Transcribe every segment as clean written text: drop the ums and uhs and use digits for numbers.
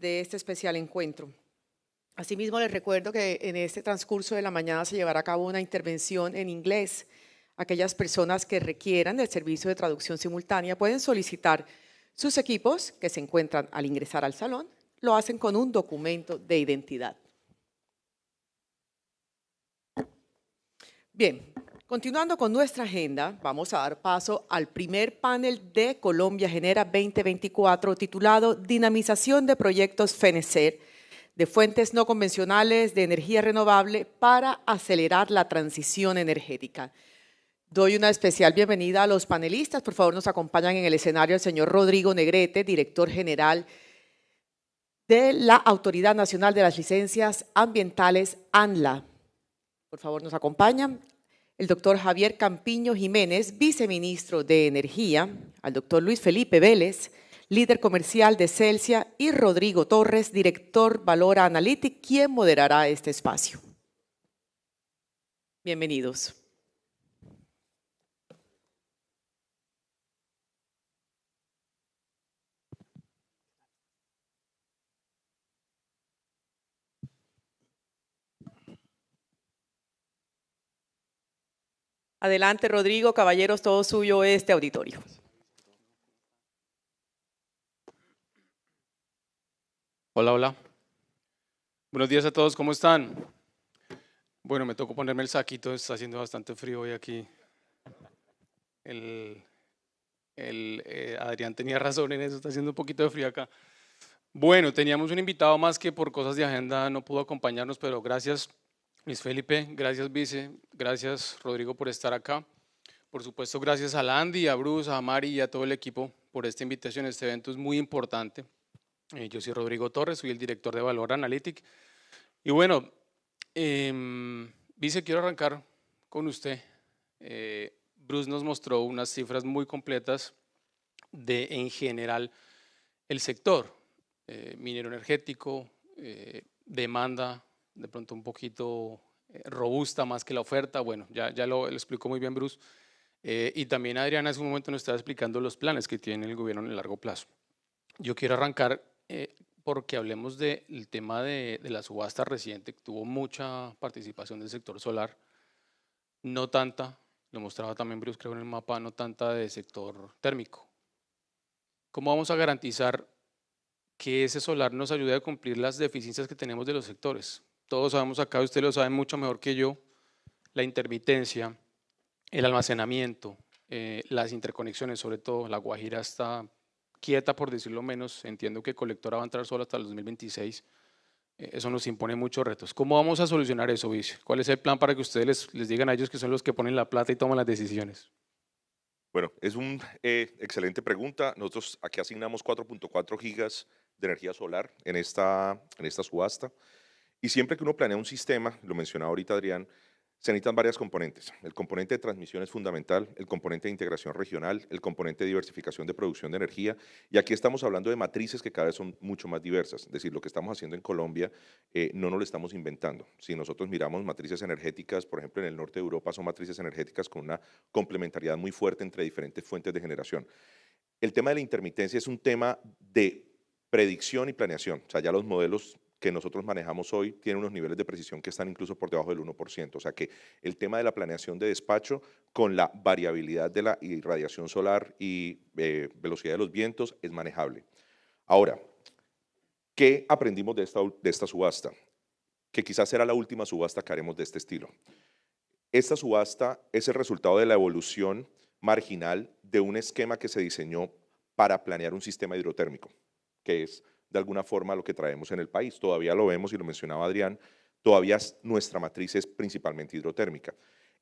de este especial encuentro. Asimismo, les recuerdo que en este transcurso de la mañana se llevará a cabo una intervención en inglés. Aquellas personas que requieran el servicio de traducción simultánea pueden solicitar sus equipos que se encuentran al ingresar al salón. Lo hacen con un documento de identidad. Bien, continuando con nuestra agenda, vamos a dar paso al primer panel de Colombia Genera 2024 titulado Dinamización de proyectos FENESER de fuentes no convencionales de energía renovable para acelerar la transición energética. Doy una especial bienvenida a los panelistas. Por favor, nos acompañan en el escenario el señor Rodrigo Negrete, director general de la Autoridad Nacional de las Licencias Ambientales, ANLA. Por favor, nos acompañan el doctor Javier Campiño Jiménez, viceministro de Energía, al doctor Luis Felipe Vélez, líder comercial de Celsia, y Rodrigo Torres, director Valora Analytic, quien moderará este espacio. Bienvenidos. Adelante, Rodrigo. Caballeros, todo suyo este auditorio. Hola, hola. Buenos días a todos, ¿cómo están? Bueno, me tocó ponerme el saquito, está haciendo bastante frío hoy aquí. Adrián tenía razón en eso, está haciendo un poquito de frío acá. Bueno, teníamos un invitado más que por cosas de agenda no pudo acompañarnos, pero gracias Luis Felipe, gracias Vice, gracias Rodrigo por estar acá. Por supuesto, gracias a Landy, a Bruce, a Mari y a todo el equipo por esta invitación. Este evento es muy importante. Yo soy Rodrigo Torres, soy el director de Valora Analytic. Y bueno, Vice, quiero arrancar con usted. Bruce nos mostró unas cifras muy completas de, en general, el sector minero energético, demanda de pronto un poquito robusta más que la oferta. Bueno, ya lo explicó muy bien Bruce. Y también Adriana hace un momento nos estaba explicando los planes que tiene el gobierno en el largo plazo. Yo quiero arrancar porque hablemos del tema de la subasta reciente, que tuvo mucha participación del sector solar, no tanta, lo mostraba también Bruce creo en el mapa, no tanta del sector térmico. ¿Cómo vamos a garantizar que ese solar nos ayude a cumplir las deficiencias que tenemos de los sectores? Todos sabemos acá, ustedes lo saben mucho mejor que yo, la intermitencia, el almacenamiento, las interconexiones, sobre todo La Guajira está quieta por decirlo menos, entiendo que Colectora va a entrar solo hasta el 2026, eso nos impone muchos retos. ¿Cómo vamos a solucionar eso, Vice? ¿Cuál es el plan para que ustedes les digan a ellos que son los que ponen la plata y toman las decisiones? Bueno, es una excelente pregunta. Nosotros aquí asignamos 4.4 gigas de energía solar en esta subasta. Y siempre que uno planea un sistema, lo mencionaba ahorita Adrián, se necesitan varias componentes. El componente de transmisión es fundamental, el componente de integración regional, el componente de diversificación de producción de energía. Y aquí estamos hablando de matrices que cada vez son mucho más diversas. Es decir, lo que estamos haciendo en Colombia no nos lo estamos inventando. Si nosotros miramos matrices energéticas, por ejemplo, en el norte de Europa son matrices energéticas con una complementariedad muy fuerte entre diferentes fuentes de generación. El tema de la intermitencia es un tema de predicción y planeación. O sea, ya los modelos que nosotros manejamos hoy tienen unos niveles de precisión que están incluso por debajo del 1%. O sea que el tema de la planeación de despacho con la variabilidad de la irradiación solar y velocidad de los vientos es manejable. Ahora, ¿qué aprendimos de esta subasta? Que quizás será la última subasta que haremos de este estilo. Esta subasta es el resultado de la evolución marginal de un esquema que se diseñó para planear un sistema hidrotérmico, que es de alguna forma lo que traemos en el país. Todavía lo vemos y lo mencionaba Adrián, todavía nuestra matriz es principalmente hidrotérmica.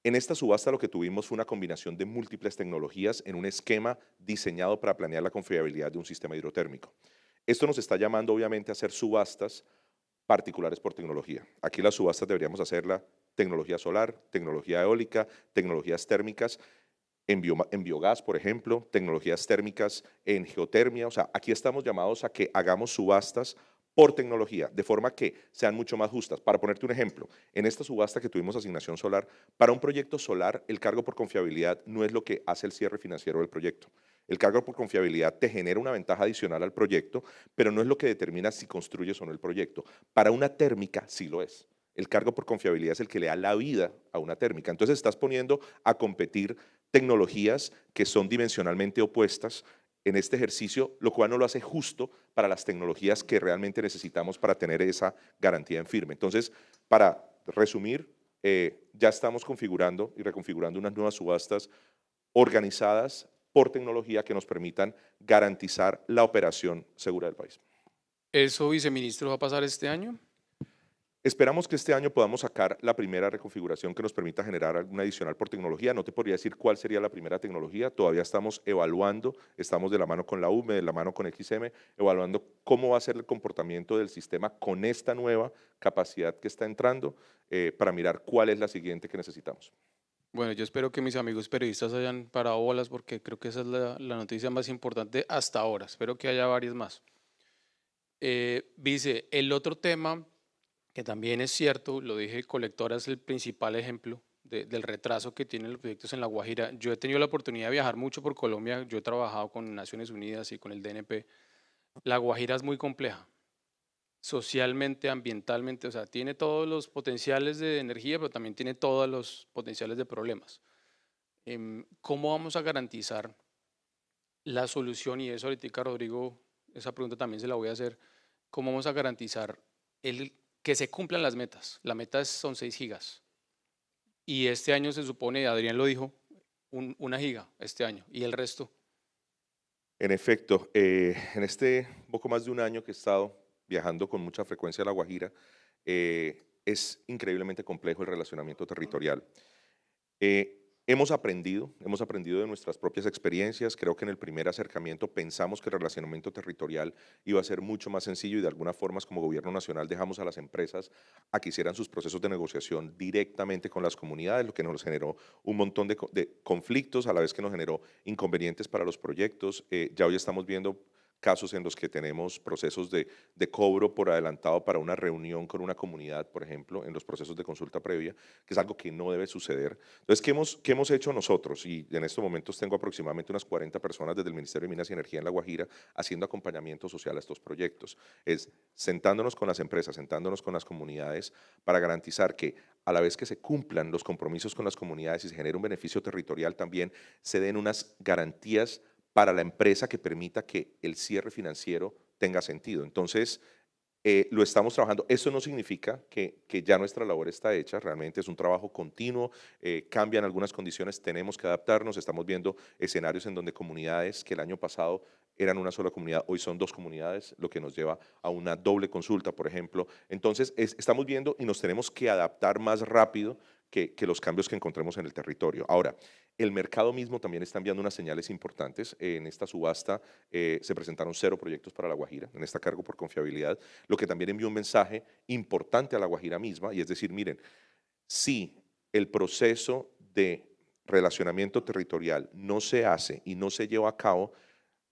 En esta subasta lo que tuvimos fue una combinación de múltiples tecnologías en un esquema diseñado para planear la confiabilidad de un sistema hidrotérmico. Esto nos está llamando obviamente a hacer subastas particulares por tecnología. Aquí las subastas deberíamos hacerla tecnología solar, tecnología eólica, tecnologías térmicas, en biogás, por ejemplo, tecnologías térmicas en geotermia. O sea, aquí estamos llamados a que hagamos subastas por tecnología, de forma que sean mucho más justas. Para ponerte un ejemplo, en esta subasta que tuvimos asignación solar, para un proyecto solar, el cargo por confiabilidad no es lo que hace el cierre financiero del proyecto. El cargo por confiabilidad te genera una ventaja adicional al proyecto, pero no es lo que determina si construyes o no el proyecto. Para una térmica sí lo es. El cargo por confiabilidad es el que le da la vida a una térmica. Entonces estás poniendo a competir tecnologías que son dimensionalmente opuestas en este ejercicio, lo cual no lo hace justo para las tecnologías que realmente necesitamos para tener esa garantía en firme. Entonces, para resumir, ya estamos configurando y reconfigurando unas nuevas subastas organizadas por tecnología que nos permitan garantizar la operación segura del país. ¿Eso, viceministro, va a pasar este año? Esperamos que este año podamos sacar la primera reconfiguración que nos permita generar alguna adicional por tecnología. No te podría decir cuál sería la primera tecnología, todavía estamos evaluando, estamos de la mano con la UME, de la mano con XM, evaluando cómo va a ser el comportamiento del sistema con esta nueva capacidad que está entrando para mirar cuál es la siguiente que necesitamos. Bueno, yo espero que mis amigos periodistas hayan parado bolas porque creo que esa es la noticia más importante hasta ahora. Espero que haya varias más. Vice, el otro tema que también es cierto, lo dije, Colectora es el principal ejemplo del retraso que tienen los proyectos en La Guajira. Yo he tenido la oportunidad de viajar mucho por Colombia, yo he trabajado con Naciones Unidas y con el DNP. La Guajira es muy compleja, socialmente, ambientalmente, o sea, tiene todos los potenciales de energía, pero también tiene todos los potenciales de problemas. ¿Cómo vamos a garantizar la solución? Y eso ahorita, Rodrigo, esa pregunta también se la voy a hacer. ¿Cómo vamos a garantizar que se cumplan las metas? La meta son 6 gigas. Y este año se supone, Adrián lo dijo, 1 giga este año. ¿Y el resto? En efecto, en este poco más de un año que he estado viajando con mucha frecuencia a La Guajira, es increíblemente complejo el relacionamiento territorial. Hemos aprendido de nuestras propias experiencias. Creo que en el primer acercamiento pensamos que el relacionamiento territorial iba a ser mucho más sencillo y de alguna forma como gobierno nacional dejamos a las empresas a que hicieran sus procesos de negociación directamente con las comunidades, lo que nos generó un montón de conflictos, a la vez que nos generó inconvenientes para los proyectos. Ya hoy estamos viendo casos en los que tenemos procesos de cobro por adelantado para una reunión con una comunidad, por ejemplo, en los procesos de consulta previa, que es algo que no debe suceder. Entonces, ¿qué hemos hecho nosotros? Y en estos momentos tengo aproximadamente unas 40 personas desde el Ministerio de Minas y Energía en La Guajira haciendo acompañamiento social a estos proyectos. Es sentándonos con las empresas, sentándonos con las comunidades para garantizar que a la vez que se cumplan los compromisos con las comunidades y se genere un beneficio territorial, también se den unas garantías para la empresa que permita que el cierre financiero tenga sentido. Entonces, lo estamos trabajando. Eso no significa que ya nuestra labor está hecha, realmente es un trabajo continuo, cambian algunas condiciones, tenemos que adaptarnos, estamos viendo escenarios en donde comunidades que el año pasado eran una sola comunidad, hoy son 2 comunidades, lo que nos lleva a una doble consulta, por ejemplo. Entonces, estamos viendo y nos tenemos que adaptar más rápido que los cambios que encontremos en el territorio. Ahora, el mercado mismo también está enviando unas señales importantes. En esta subasta se presentaron 0 proyectos para La Guajira, en esta cargo por confiabilidad, lo que también envió un mensaje importante a La Guajira misma, y es decir, miren, si el proceso de relacionamiento territorial no se hace y no se lleva a cabo,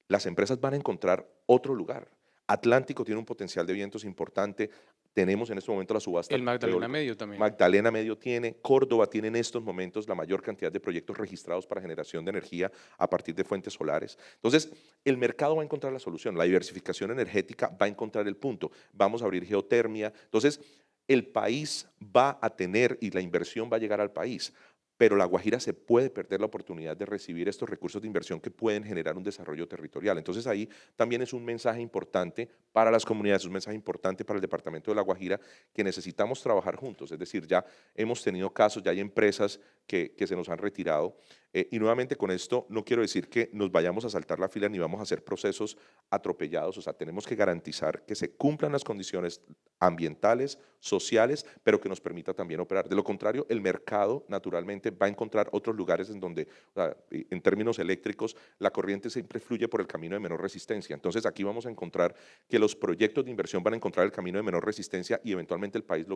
las empresas van a encontrar otro lugar. Atlántico tiene un potencial de vientos importante. Tenemos en este momento la subasta. El Magdalena Medio también. Magdalena Medio tiene, Córdoba tiene en estos momentos la mayor cantidad de proyectos registrados para generación de energía a partir de fuentes solares. Entonces, el mercado va a encontrar la solución, la diversificación energética va a encontrar el punto. Vamos a abrir geotermia. Entonces, el país va a tener y la inversión va a llegar al país. Pero La Guajira se puede perder la oportunidad de recibir estos recursos de inversión que pueden generar un desarrollo territorial. Entonces ahí también es un mensaje importante para las comunidades, un mensaje importante para el departamento de La Guajira, que necesitamos trabajar juntos. Es decir, ya hemos tenido casos, ya hay empresas que se nos han retirado. Y nuevamente con esto no quiero decir que nos vayamos a saltar la fila ni vamos a hacer procesos atropellados. O sea, tenemos que garantizar que se cumplan las condiciones ambientales, sociales, pero que nos permita también operar. De lo contrario, el mercado naturalmente va a encontrar otros lugares en donde, o sea, en términos eléctricos, la corriente siempre fluye por el camino de menor resistencia. Entonces aquí vamos a encontrar que los proyectos de inversión van a encontrar el camino de menor resistencia y eventualmente el país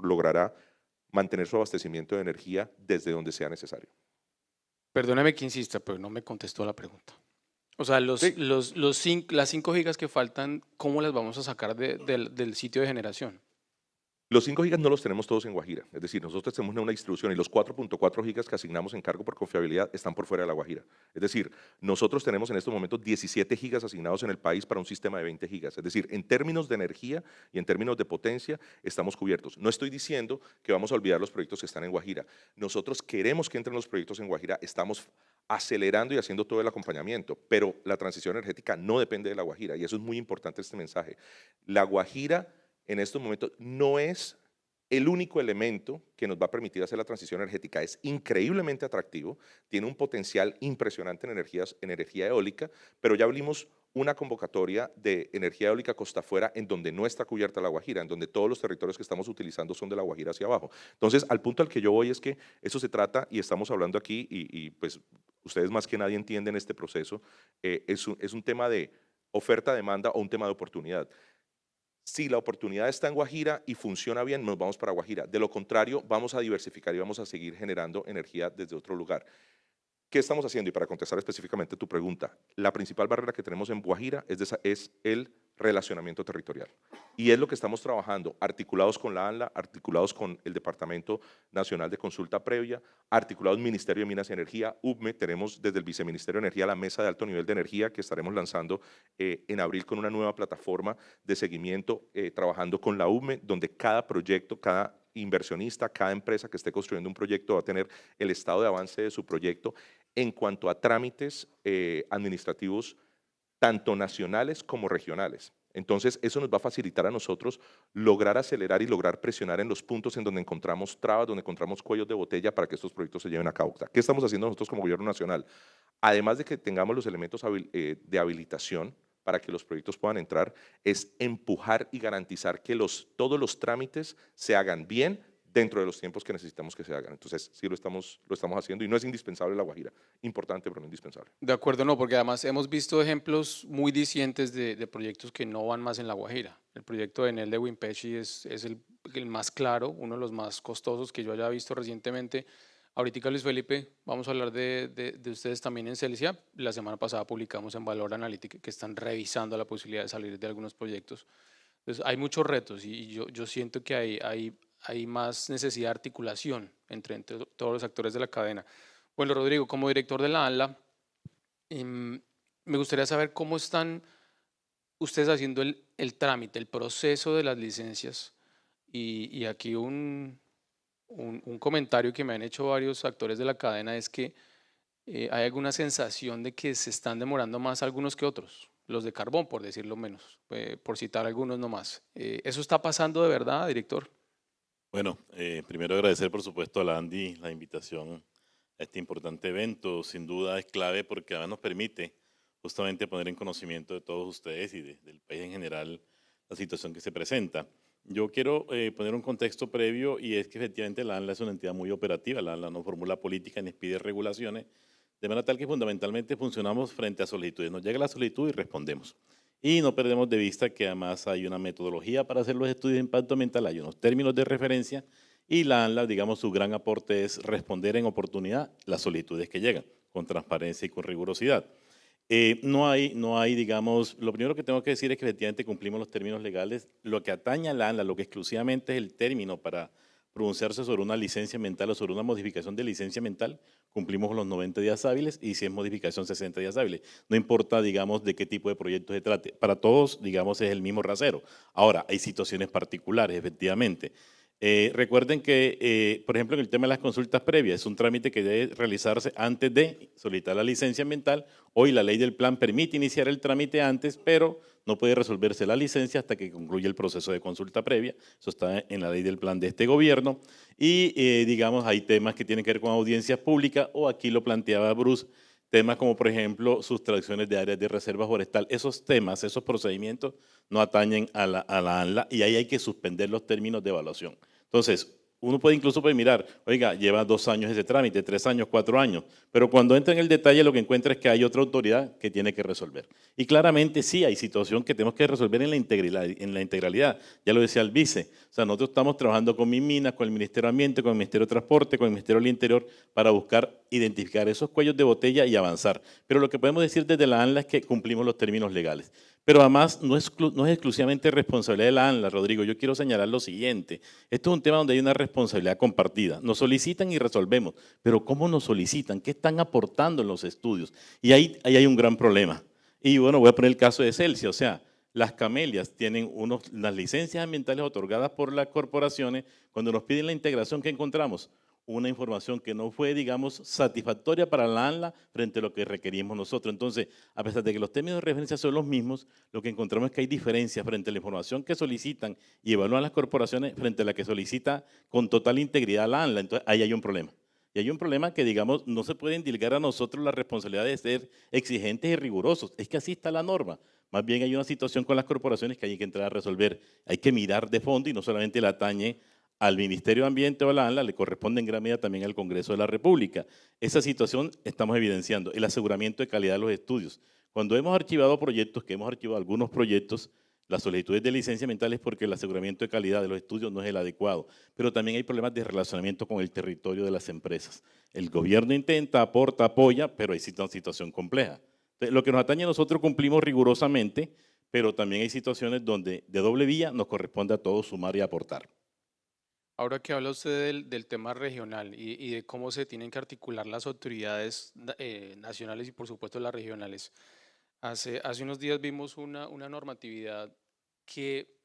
logrará mantener su abastecimiento de energía desde donde sea necesario. Perdóname que insista, pero no me contestó la pregunta. O sea, las 5 gigas que faltan, ¿cómo las vamos a sacar del sitio de generación? Los 5 gigas no los tenemos todos en Guajira, es decir, nosotros tenemos una distribución y los 4.4 gigas que asignamos en cargo por confiabilidad están por fuera de La Guajira. Es decir, nosotros tenemos en estos momentos 17 gigas asignados en el país para un sistema de 20 gigas. Es decir, en términos de energía y en términos de potencia estamos cubiertos. No estoy diciendo que vamos a olvidar los proyectos que están en Guajira. Nosotros queremos que entren los proyectos en Guajira, estamos acelerando y haciendo todo el acompañamiento, pero la transición energética no depende de La Guajira y eso es muy importante este mensaje. La Guajira en estos momentos no es el único elemento que nos va a permitir hacer la transición energética. Es increíblemente atractivo, tiene un potencial impresionante en energía eólica, pero ya abrimos una convocatoria de energía eólica costa afuera en donde no está cubierta La Guajira, en donde todos los territorios que estamos utilizando son de La Guajira hacia abajo. Entonces, al punto al que yo voy es que eso se trata, y estamos hablando aquí, y pues ustedes más que nadie entienden este proceso, es un tema de oferta-demanda o un tema de oportunidad. Si la oportunidad está en Guajira y funciona bien, nos vamos para Guajira. De lo contrario, vamos a diversificar y vamos a seguir generando energía desde otro lugar. ¿Qué estamos haciendo? Y para contestar específicamente tu pregunta, la principal barrera que tenemos en Guajira es el relacionamiento territorial. Y es lo que estamos trabajando, articulados con la ANLA, articulados con el Departamento Nacional de Consulta Previa, articulados Ministerio de Minas y Energía, UBME, tenemos desde el Viceministerio de Energía la Mesa de Alto Nivel de Energía que estaremos lanzando en abril con una nueva plataforma de seguimiento, trabajando con la UBME, donde cada proyecto, cada inversionista, cada empresa que esté construyendo un proyecto va a tener el estado de avance de su proyecto en cuanto a trámites administrativos tanto nacionales como regionales. Entonces, eso nos va a facilitar a nosotros lograr acelerar y lograr presionar en los puntos en donde encontramos trabas, donde encontramos cuellos de botella para que estos proyectos se lleven a cabo. ¿Qué estamos haciendo nosotros como gobierno nacional? Además de que tengamos los elementos de habilitación para que los proyectos puedan entrar, es empujar y garantizar que todos los trámites se hagan bien dentro de los tiempos que necesitamos que se hagan. Entonces, sí lo estamos haciendo y no es indispensable La Guajira. Importante, pero no indispensable. De acuerdo, no, porque además hemos visto ejemplos muy dicientes de proyectos que no van más en La Guajira. El proyecto de Enel de Wimpeshi es el más claro, uno de los más costosos que yo haya visto recientemente. Ahorita, Luis Felipe, vamos a hablar de ustedes también en Celsia. La semana pasada publicamos en Valor Analytics que están revisando la posibilidad de salir de algunos proyectos. Entonces, hay muchos retos y yo siento que hay más necesidad de articulación entre todos los actores de la cadena. Bueno, Rodrigo, como director de la ANLA, me gustaría saber cómo están ustedes haciendo el trámite, el proceso de las licencias. Y aquí un comentario que me han hecho varios actores de la cadena es que hay alguna sensación de que se están demorando más algunos que otros, los de carbón, por decirlo menos, por citar algunos nomás. ¿Eso está pasando de verdad, director? Bueno, primero agradecer por supuesto a la Andy la invitación a este importante evento. Sin duda es clave porque además nos permite justamente poner en conocimiento de todos ustedes y del país en general la situación que se presenta. Yo quiero poner un contexto previo y es que efectivamente la ANLA es una entidad muy operativa. La ANLA no formula política ni expide regulaciones, de manera tal que fundamentalmente funcionamos frente a solicitudes. Nos llega la solicitud y respondemos. Y no perdemos de vista que además hay una metodología para hacer los estudios de impacto ambiental, hay unos términos de referencia y la ANLA, digamos, su gran aporte es responder en oportunidad las solicitudes que llegan, con transparencia y con rigurosidad. No hay, digamos, lo primero que tengo que decir es que efectivamente cumplimos los términos legales. Lo que atañe a la ANLA, lo que exclusivamente es el término para pronunciarse sobre una licencia ambiental o sobre una modificación de licencia ambiental, cumplimos los 90 días hábiles y si es modificación 60 días hábiles. No importa, digamos, de qué tipo de proyecto se trate. Para todos, digamos, es el mismo rasero. Ahora, hay situaciones particulares, efectivamente. Recuerden que, por ejemplo, en el tema de las consultas previas, es un trámite que debe realizarse antes de solicitar la licencia ambiental. Hoy la ley del plan permite iniciar el trámite antes, pero no puede resolverse la licencia hasta que concluya el proceso de consulta previa. Eso está en la ley del plan de este gobierno. Y, digamos, hay temas que tienen que ver con audiencias públicas, o aquí lo planteaba Bruce, temas como, por ejemplo, sustracciones de áreas de reserva forestal. Esos temas, esos procedimientos no atañen a la ANLA y ahí hay que suspender los términos de evaluación. Entonces, uno puede incluso mirar, oiga, lleva 2 años ese trámite, 3 años, 4 años, pero cuando entra en el detalle lo que encuentra es que hay otra autoridad que tiene que resolver. Y claramente sí hay situación que tenemos que resolver en la integralidad. Ya lo decía el vice, o sea, nosotros estamos trabajando con MinMinas, con el Ministerio de Ambiente, con el Ministerio de Transporte, con el Ministerio del Interior, para buscar identificar esos cuellos de botella y avanzar. Pero lo que podemos decir desde la ANLA es que cumplimos los términos legales. Pero además no es exclusivamente responsabilidad de la ANLA, Rodrigo. Yo quiero señalar lo siguiente. Esto es un tema donde hay una responsabilidad compartida. Nos solicitan y resolvemos, pero ¿cómo nos solicitan? ¿Qué están aportando en los estudios? Y ahí hay un gran problema. Y bueno, voy a poner el caso de Celsia. O sea, las camelias tienen las licencias ambientales otorgadas por las corporaciones. Cuando nos piden la integración, ¿qué encontramos? Una información que no fue, digamos, satisfactoria para la ANLA frente a lo que requerimos nosotros. Entonces, a pesar de que los términos de referencia son los mismos, lo que encontramos es que hay diferencias frente a la información que solicitan y evalúan las corporaciones frente a la que solicita con total integridad la ANLA. Entonces, ahí hay un problema. Y hay un problema que, digamos, no se puede endilgar a nosotros la responsabilidad de ser exigentes y rigurosos. Es que así está la norma. Más bien hay una situación con las corporaciones que hay que entrar a resolver. Hay que mirar de fondo y no solamente le atañe al Ministerio de Ambiente o a la ANLA, le corresponde en gran medida también al Congreso de la República. Esa situación estamos evidenciando, el aseguramiento de calidad de los estudios. Cuando hemos archivado proyectos, que hemos archivado algunos proyectos, las solicitudes de licencia ambiental es porque el aseguramiento de calidad de los estudios no es el adecuado, pero también hay problemas de relacionamiento con el territorio de las empresas. El gobierno intenta, aporta, apoya, pero hay una situación compleja. Entonces, lo que nos atañe a nosotros cumplimos rigurosamente, pero también hay situaciones donde de doble vía nos corresponde a todos sumar y aportar. Ahora que habla usted del tema regional y de cómo se tienen que articular las autoridades nacionales y por supuesto las regionales, hace unos días vimos una normatividad que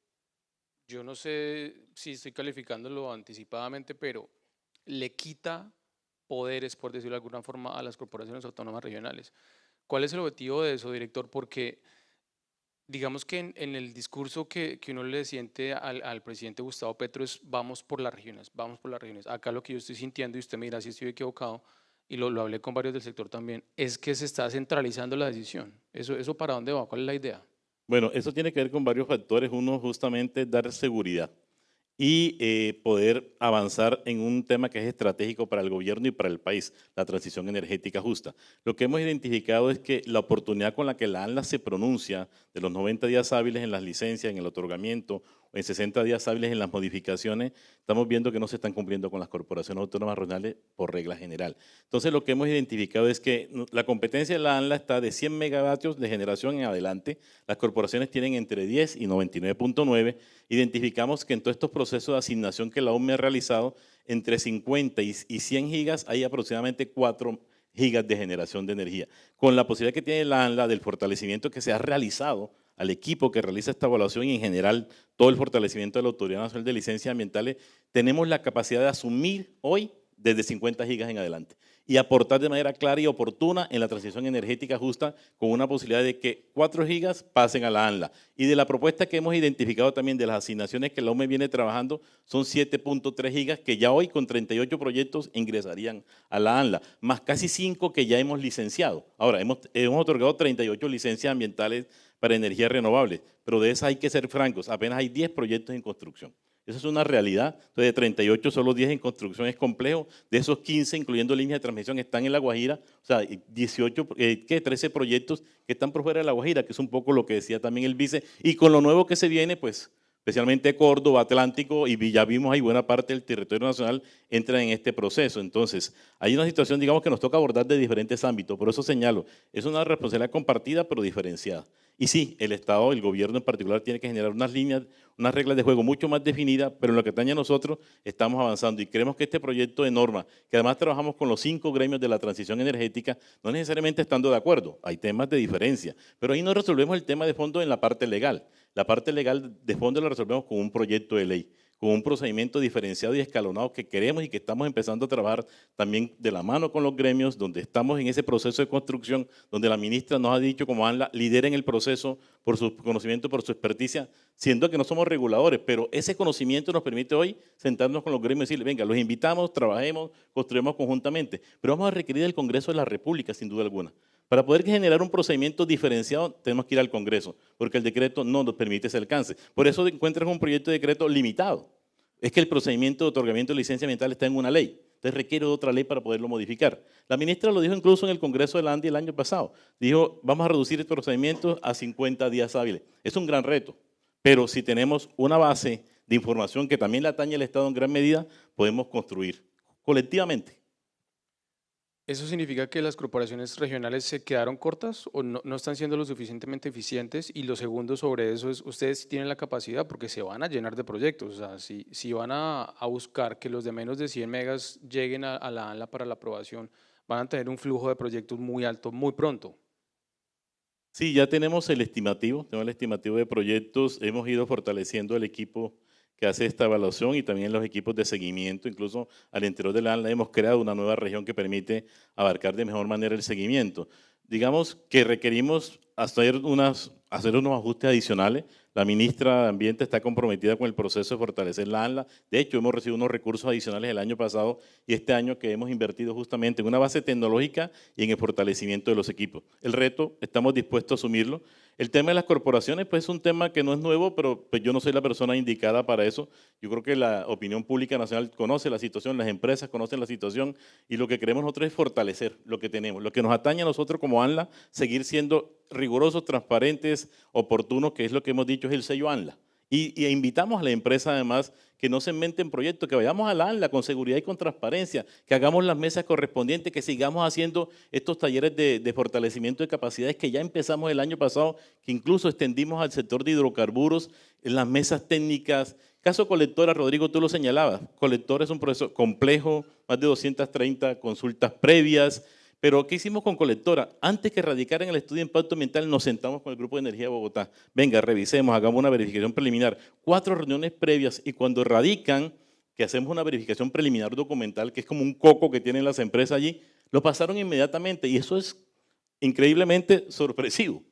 yo no sé si estoy calificándolo anticipadamente, pero le quita poderes, por decirlo de alguna forma, a las corporaciones autónomas regionales. ¿Cuál es el objetivo de eso, director? Porque digamos que en el discurso que uno le siente al presidente Gustavo Petro es vamos por las regiones, vamos por las regiones. Acá lo que yo estoy sintiendo, y usted me dirá si estoy equivocado, y lo hablé con varios del sector también, es que se está centralizando la decisión. ¿Eso para dónde va? ¿Cuál es la idea? Bueno, eso tiene que ver con varios factores. Uno, justamente, dar seguridad y poder avanzar en un tema que es estratégico para el gobierno y para el país, la transición energética justa. Lo que hemos identificado es que la oportunidad con la que la ANLA se pronuncia de los 90 días hábiles en las licencias, en el otorgamiento, o en 60 días hábiles en las modificaciones, estamos viendo que no se están cumpliendo con las corporaciones autónomas regionales por regla general. Entonces, lo que hemos identificado es que la competencia de la ANLA está de 100 megavatios de generación en adelante, las corporaciones tienen entre 10 y 99.9. Identificamos que en todos estos procesos de asignación que la UME ha realizado, entre 50 y 100 gigas hay aproximadamente 4 gigas de generación de energía. Con la posibilidad que tiene la ANLA del fortalecimiento que se ha realizado al equipo que realiza esta evaluación y en general todo el fortalecimiento de la Autoridad Nacional de Licencias Ambientales, tenemos la capacidad de asumir hoy desde 50 gigas en adelante y aportar de manera clara y oportuna en la transición energética justa con una posibilidad de que 4 gigas pasen a la ANLA. Y de la propuesta que hemos identificado también de las asignaciones que la UME viene trabajando, son 7.3 gigas que ya hoy con 38 proyectos ingresarían a la ANLA, más casi 5 que ya hemos licenciado. Ahora, hemos otorgado 38 licencias ambientales para energías renovables, pero de esas hay que ser francos, apenas hay 10 proyectos en construcción. Eso es una realidad. Entonces, de 38, solo 10 en construcción es complejo. De esos 15, incluyendo líneas de transmisión, están en La Guajira. O sea, 13 proyectos que están por fuera de La Guajira, que es un poco lo que decía también el vice. Y con lo nuevo que se viene, pues, especialmente Córdoba, Atlántico, y ya vimos ahí buena parte del territorio nacional entra en este proceso. Entonces, hay una situación, digamos, que nos toca abordar de diferentes ámbitos. Por eso señalo, es una responsabilidad compartida, pero diferenciada. Y sí, el Estado, el gobierno en particular, tiene que generar unas líneas, unas reglas de juego mucho más definidas, pero en lo que atañe a nosotros estamos avanzando y creemos que este proyecto de norma, que además trabajamos con los 5 gremios de la transición energética, no necesariamente estando de acuerdo, hay temas de diferencia, pero ahí no resolvemos el tema de fondo en la parte legal. La parte legal de fondo la resolvemos con un proyecto de ley, con un procedimiento diferenciado y escalonado que queremos y que estamos empezando a trabajar también de la mano con los gremios, donde estamos en ese proceso de construcción, donde la ministra nos ha dicho, como ANLA, lideren el proceso por su conocimiento, por su experticia, siendo que no somos reguladores, pero ese conocimiento nos permite hoy sentarnos con los gremios y decirles, venga, los invitamos, trabajemos, construyamos conjuntamente, pero vamos a requerir del Congreso de la República, sin duda alguna. Para poder generar un procedimiento diferenciado, tenemos que ir al Congreso, porque el decreto no nos permite ese alcance. Por eso encuentras un proyecto de decreto limitado. Es que el procedimiento de otorgamiento de licencia ambiental está en una ley. Entonces requiere de otra ley para poderlo modificar. La ministra lo dijo incluso en el Congreso de la ANDI el año pasado. Dijo, vamos a reducir estos procedimientos a 50 días hábiles. Es un gran reto, pero si tenemos una base de información que también la atañe al Estado en gran medida, podemos construir colectivamente. ¿Eso significa que las corporaciones regionales se quedaron cortas o no están siendo lo suficientemente eficientes? Y lo segundo sobre eso es, ustedes tienen la capacidad porque se van a llenar de proyectos. O sea, si van a buscar que los de menos de 100 megas lleguen a la ANLA para la aprobación, van a tener un flujo de proyectos muy alto muy pronto. Sí, ya tenemos el estimativo de proyectos, hemos ido fortaleciendo el equipo que hace esta evaluación y también los equipos de seguimiento, incluso al interior de la ANLA hemos creado una nueva región que permite abarcar de mejor manera el seguimiento. Digamos que requerimos hacer unos ajustes adicionales. La ministra de Ambiente está comprometida con el proceso de fortalecer la ANLA. De hecho, hemos recibido unos recursos adicionales el año pasado y este año que hemos invertido justamente en una base tecnológica y en el fortalecimiento de los equipos. El reto, estamos dispuestos a asumirlo. El tema de las corporaciones, pues es un tema que no es nuevo, pero pues yo no soy la persona indicada para eso. Yo creo que la opinión pública nacional conoce la situación, las empresas conocen la situación y lo que queremos nosotros es fortalecer lo que tenemos. Lo que nos atañe a nosotros como ANLA, seguir siendo rigurosos, transparentes, oportunos, que es lo que hemos dicho, es el sello ANLA. Y invitamos a la empresa además que no se inventen proyectos, que vayamos a la ANLA con seguridad y con transparencia, que hagamos las mesas correspondientes, que sigamos haciendo estos talleres de fortalecimiento de capacidades que ya empezamos el año pasado, que incluso extendimos al sector de hidrocarburos, en las mesas técnicas. Caso colectora, Rodrigo, tú lo señalabas, colectora es un proceso complejo, más de 230 consultas previas. Pero, ¿qué hicimos con colectora? Antes que radicaran el estudio de impacto ambiental, nos sentamos con el Grupo de Energía de Bogotá. Venga, revisemos, hagamos una verificación preliminar. 4 reuniones previas y cuando radican, que hacemos una verificación preliminar documental, que es como un coco que tienen las empresas allí, lo pasaron inmediatamente y eso es increíblemente sorpresivo.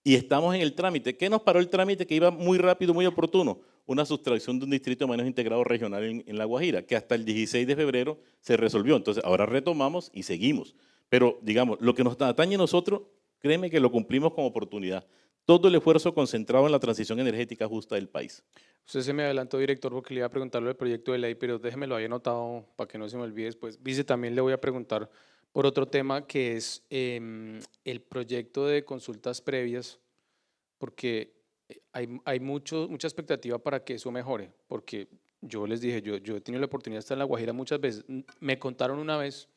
Y estamos en el trámite. ¿Qué nos paró el trámite que iba muy rápido, muy oportuno? Una sustracción de un distrito de manejo integrado regional en La Guajira, que hasta el 16 de febrero se resolvió. Entonces, ahora retomamos y seguimos. Pero, digamos, lo que nos atañe a nosotros, créeme que lo cumplimos con oportunidad. Todo el esfuerzo concentrado en la transición energética justa del país. Usted se me adelantó, director, porque le iba a preguntar lo del proyecto de ley, pero déjeme lo había anotado para que no se me olvide después. Vice, también le voy a preguntar por otro tema que es el proyecto de consultas previas, porque hay mucha expectativa para que eso mejore, porque yo les dije, yo he tenido la oportunidad de estar en La Guajira muchas veces. Me contaron una vez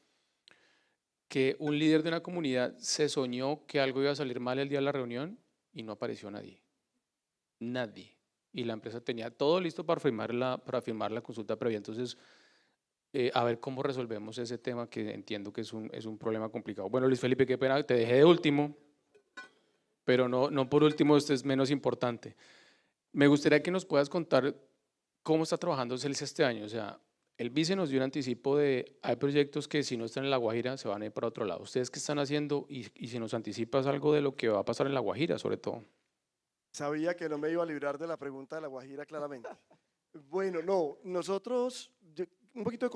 que un líder de una comunidad se soñó que algo iba a salir mal el día de la reunión y no apareció nadie. Nadie. Y la empresa tenía todo listo para firmar la consulta previa. Entonces, a ver cómo resolvemos ese tema que entiendo que es un problema complicado. Bueno, Luis Felipe, qué pena, te dejé de último, pero no por último, este es menos importante. Me gustaría que nos puedas contar cómo está trabajando Celsia este año. O sea, el vice nos dio un anticipo de, hay proyectos que si no están en La Guajira se van a ir para otro lado. ¿Ustedes qué están haciendo? Y si nos anticipas algo de lo que va a pasar en La Guajira, sobre todo. Sabía que no me iba a librar de la pregunta de La Guajira, claramente. Bueno, no, nosotros, un poquito de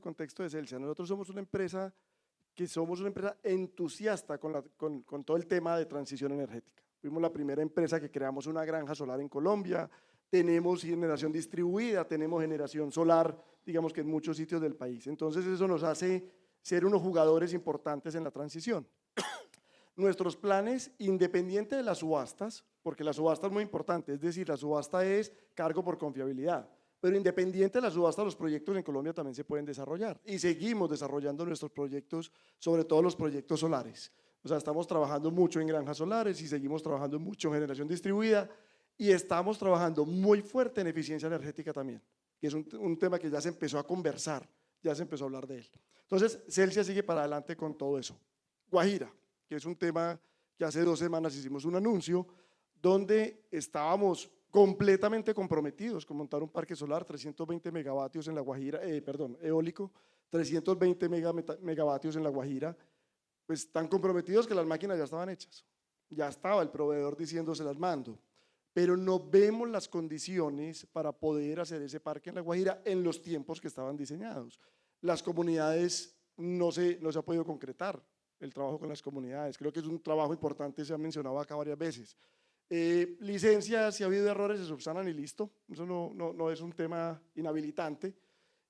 contexto de Celsia. Nosotros somos una empresa entusiasta con todo el tema de transición energética. Fuimos la primera empresa que creamos una granja solar en Colombia. Tenemos generación distribuida, tenemos generación solar, digamos que en muchos sitios del país. Entonces eso nos hace ser unos jugadores importantes en la transición. Nuestros planes, independiente de las subastas, porque la subasta es muy importante, es decir, la subasta es cargo por confiabilidad, pero independiente de la subasta, los proyectos en Colombia también se pueden desarrollar y seguimos desarrollando nuestros proyectos, sobre todo los proyectos solares. O sea, estamos trabajando mucho en granjas solares y seguimos trabajando mucho en generación distribuida. Y estamos trabajando muy fuerte en eficiencia energética también, que es un tema que ya se empezó a conversar, ya se empezó a hablar de él. Entonces, Celsia sigue para adelante con todo eso. Guajira, que es un tema que hace 2 semanas hicimos un anuncio, donde estábamos completamente comprometidos con montar un parque solar, 320 megavatios en La Guajira, eólico, 320 megavatios en La Guajira, pues tan comprometidos que las máquinas ya estaban hechas. Ya estaba el proveedor diciendo se las mando. Pero no vemos las condiciones para poder hacer ese parque en La Guajira en los tiempos que estaban diseñados. Las comunidades no se ha podido concretar el trabajo con las comunidades, creo que es un trabajo importante, se ha mencionado acá varias veces. Licencias, si ha habido errores se subsanan y listo, eso no es un tema inhabilitante.